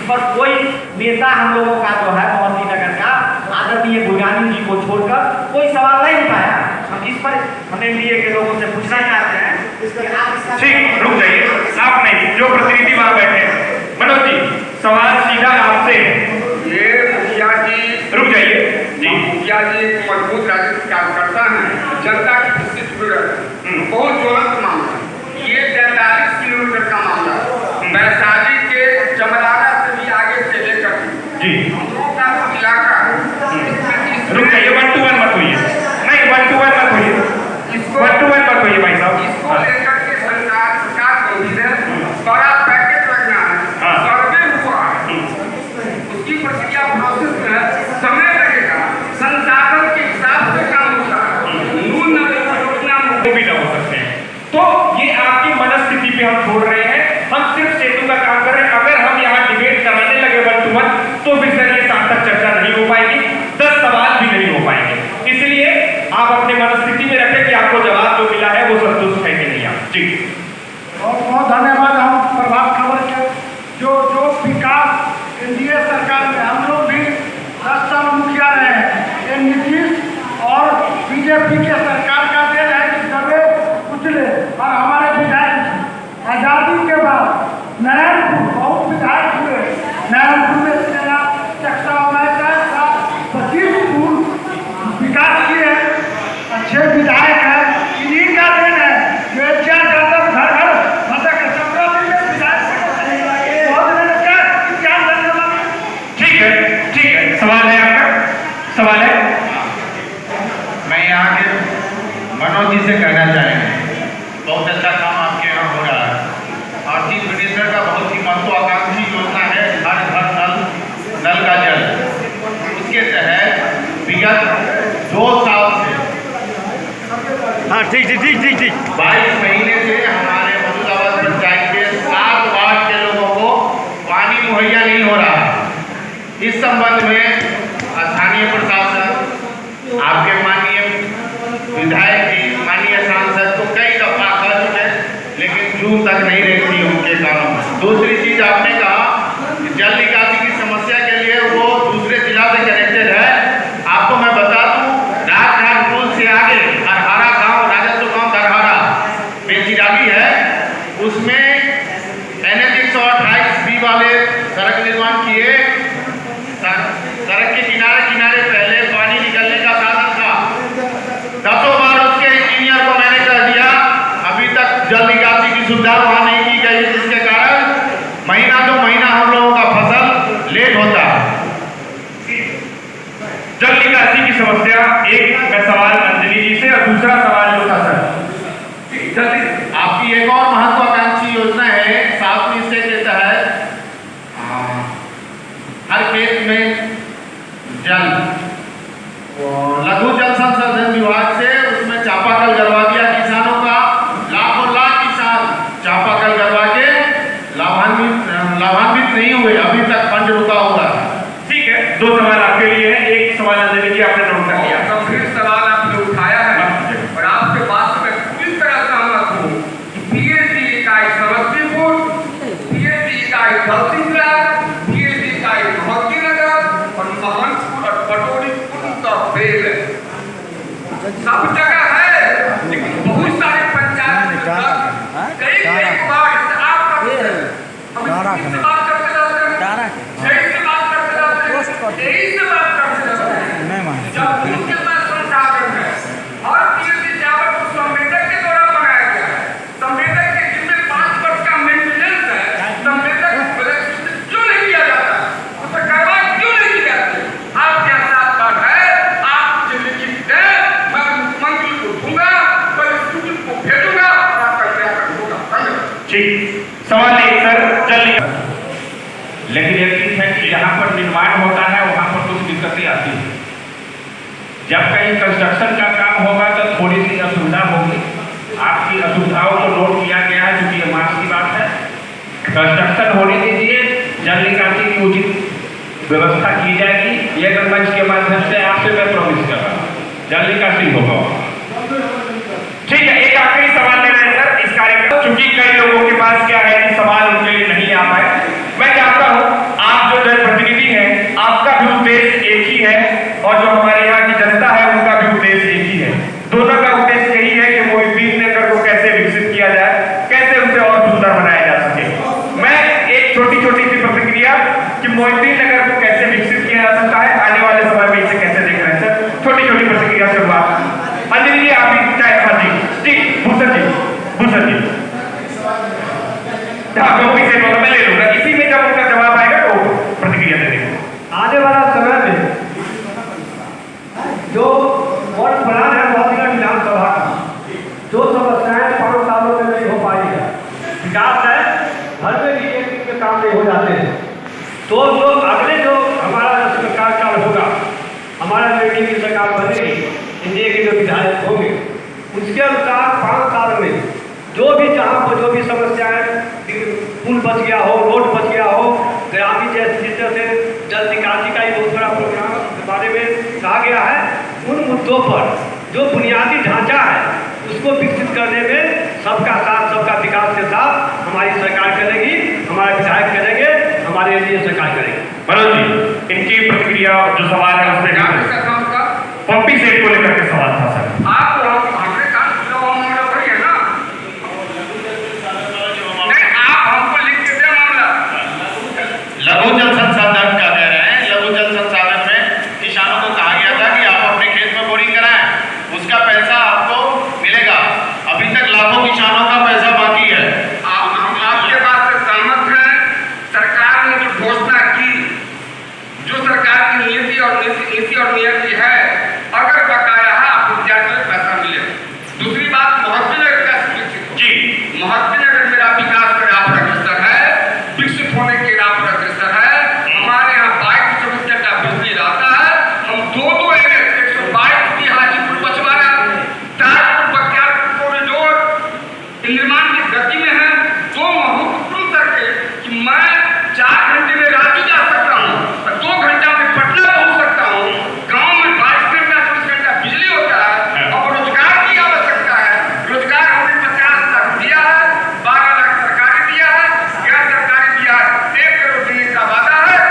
पर कोई नेता हम लोगों का जो है मोहती नगर का आदरणीय गुरगानी जी को छोड़कर कोई सवाल नहीं उठाया। हम इस पर हमने एनडीए के लोगों से पूछना चाहते हैं कि आप इसका ठीक, रुक जाइए, आप नहीं, जो प्रतिनिधि वहां बैठे हैं। मनोज जी, सवाल सीधा आपसे है। ये मुखिया जी, रुक जाइए जी। मुखिया जी एक मजबूत राजनीतिक कार्यकर्ता है, जनता की खुशी से जुड़े हैं। बहुत ज्वलंत मामला है ये, 43 किलोमीटर का मामला है, वैशाली के जमराड़ा से भी आगे से लेकर जी हम लोगों का जो इलाका है, रुक जाइए, 1 to 1 मत होइए, नहीं 1 to 1 मत होइए, 1 to 1 मत होइए भाई साहब। इसको लेकर के सरकार गंभीर है, बड़ा पैकेज लगना है, सर्वे हुआ है, उसकी प्रक्रिया प्रोसेस में है, समय लगेगा, संसाधन के हिसाब से काम होता है, नून योजना वो भी ना हो सकते हैं। तो ये आपकी मनस्थिति पे हम छोड़ रहे हैं, हम सिर्फ सेतु का काम कर रहे हैं। अगर हम यहाँ डिबेट कराने लगे 1 to 1 तो फिर सर ये सार्थक चर्चा नहीं हो पाएगी, 10 सवाल भी नहीं हो पाएंगे। इसलिए आप अपने मनस्थिति में रखें कि आपको जवाब जो मिला है वो संतुष्ट है कि नहीं। आप जी बहुत बहुत धन्यवाद। हम प्रभात खबर के जो विकास एनडीए सरकार में हम लोग भी 10 साल मुखिया रहे हैं। ये नीतीश और बीजेपी के सरकार का देन है कि दबे कुचले और हमारे विधायक आज़ादी के बाद नारायणपुर बहुत विधायक हुए, नारायणपुर में 25 पुल विकास किए हैं, अच्छे विधायक हैं, इन्हीं का देन है जो घर घर मदद के संक्रांति में विधायक ठीक है, सवाल है आपका, सवाल है। मैं यहाँ के मनोज जी से कहना चाहेंगे, बहुत अच्छा काम आपके यहाँ हो रहा है। और चीफ मिनिस्टर का बहुत ही महत्वाकांक्षी योजना है हर घर नल का जल। इसके तहत विगत 2 साल से, हाँ ठीक 22 महीने से हमारे मसूदाबाद पंचायत के 7 वार्ड के लोगों को पानी मुहैया नहीं हो रहा है। इस संबंध में स्थानीय प्रशासन, आपके माननीय विधायक जी, माननीय सांसद को कई दफा कह चुके, लेकिन जून तक नहीं रहती उनके कानों में। दूसरी चीज आपने कहा कि जल निकासी की समस्या के लिए वो दूसरे जिला से कनेक्टेड है। आपको मैं बता दूं, राजघाट पुल से आगे हरहारा गांव, राजस्व गांव दरहारा बेचिरागी है, उसमें NH 128B वाले सड़क निर्माण किए। सड़क के किनारे पहले पानी निकलने का साधन था, 10 बार उसके इंजीनियर को मैंने कह दिया, अभी तक जल निकासी की सुविधा वहां नहीं की गई, जिसके कारण महीना 2 महीना हम लोगों का फसल लेट होता है। जल निकासी की समस्या, एक मैं सवाल अंजलि जी से और दूसरा सवाल जो था सर, आपकी एक और महत्वाकांक्षी योजना है 7वीं हिस्से के तहत हर खेत में जल, लघु जल संसाधन विभाग से उसमें चापाकल करवा दिया किसानों का। लाखों लाख किसान चापाकल करवा के लाभान्वित नहीं हुए, अभी तक फंड रुका हुआ है। ठीक है, 2 सवाल आपके लिए है, एक सवाल अंजलि जी आपने नोट कर लिया। गंभीर सवाल आपने उठाया है और आपके बात में पूरी तरह सहमत हूँ। PhD इकाई समस्तीपुर, PhD इकाई दलसिंगरा, PhD इकाई मोहद्दीनगर और महंतपुर और पटोरीपुर का फेल है। सब जगह है, लेकिन बहुत सारे पंचायत में कई बार आप करते हैं, हम इससे बात करते जाते हैं, यही से बात करते जाते हैं, यही से बात करते जाते हैं। जब उनके पास संसाधन है और PhD जावर को संवेदक के द्वारा बनाया गया है, संवेदक के जिसमें 5 वर्ष का मेंटेनेंस है, संवेदक क्यों नहीं किया जाता, उसे करवा क्यों नहीं की जाती? आपके साथ बात है, आप लिखित दें, मैं मुख्यमंत्री को दूंगा, मैं स्टूडेंट को भेजूंगा और आपका निराकरण होगा। ठीक, सवाल 1 सर, जल निकासी, लेकिन यकीन है कि जहाँ पर निर्माण होता है वहाँ पर कुछ दिक्कतें आती हैं। जब कहीं कंस्ट्रक्शन का काम होगा तो थोड़ी सी असुविधा होगी। आपकी असुविधाओं को नोट किया गया है, क्योंकि ये मार्च की बात है। कंस्ट्रक्शन होने दीजिए, जल निकासी की उचित व्यवस्था की जाएगी। ये मंच के माध्यम से आपसे मैं प्रॉमिस कर रहा हूँ, जल निकासी होगा। ठीक है, एक आखिरी सवाल लेना है सर इस कार्यक्रम, क्योंकि कई लोगों के पास क्या है कि सवाल उनके लिए नहीं आ पाए। मैं चाहता हूँ आप कि मोहिउद्दीन नगर को कैसे विकसित किया जा सकता है, आने वाले समय में इसे कैसे देख रहे हैं सर? छोटी छोटी प्रतिक्रिया शुरुआत। अंजलि जी आप भी चाहे, हाँ जी भूषण जी हाँ कॉपी से मैं ले लूंगा, इसी में जब उनका जवाब आएगा तो प्रतिक्रिया दे देंगे। आने वाला समय में जो वर्ष प्लान है मोहसिना विधानसभा का, जो समस्याएं 5 सालों में नहीं हो पाई है, विकास है हर में भी एक दिन में काम नहीं हो जाते हैं, तो जो अगले जो हमारा सरकार काल होगा, हमारा जो एनडीए की सरकार बनेगी, एनडीए के जो विधायक होंगे, उसके अनुसार 5 साल में जो भी जहाँ पर जो भी समस्याएं, पुल बच गया हो, रोड बच गया हो, ग्रामीण जैसे जल निकासी का ही बहुत बड़ा प्रोग्राम के बारे में कहा गया है, उन मुद्दों पर जो बुनियादी ढांचा है उसको विकसित करने में सबका साथ सबका विकास के साथ हमारी सरकार करेगी, हमारे विधायक करेंगे, हमारे एनडीए सरकार करेगी। मनोज जी इनकी प्रतिक्रिया जो सवाल है उसमें पंपी सेट को लेकर के सवाल था सर। आप हमने काम मामला वही है ना, नहीं आप हमको लिख के दे मामला। लघु जल संसाधन का कह रहे हैं, लघु जल संसाधन में किसानों को कहा गया था कि आप अपने खेत में बोरिंग कराएं, उसका पैसा आपको मिलेगा। अभी तक लाखों किसानों का पैसा बाकी है। हम आपके बात से सहमत हैं। सरकार ने जो घोषणा की, जो सरकार की नीति और नियति है, अगर बकाया है आपको जाकर पैसा मिलेगा। दूसरी बात मोहब्बतनगर का जी, मोहब्बतनगर मेरा विकास का राह पर अग्रसर है, विकसित होने के राह पर अग्रसर है। हमारे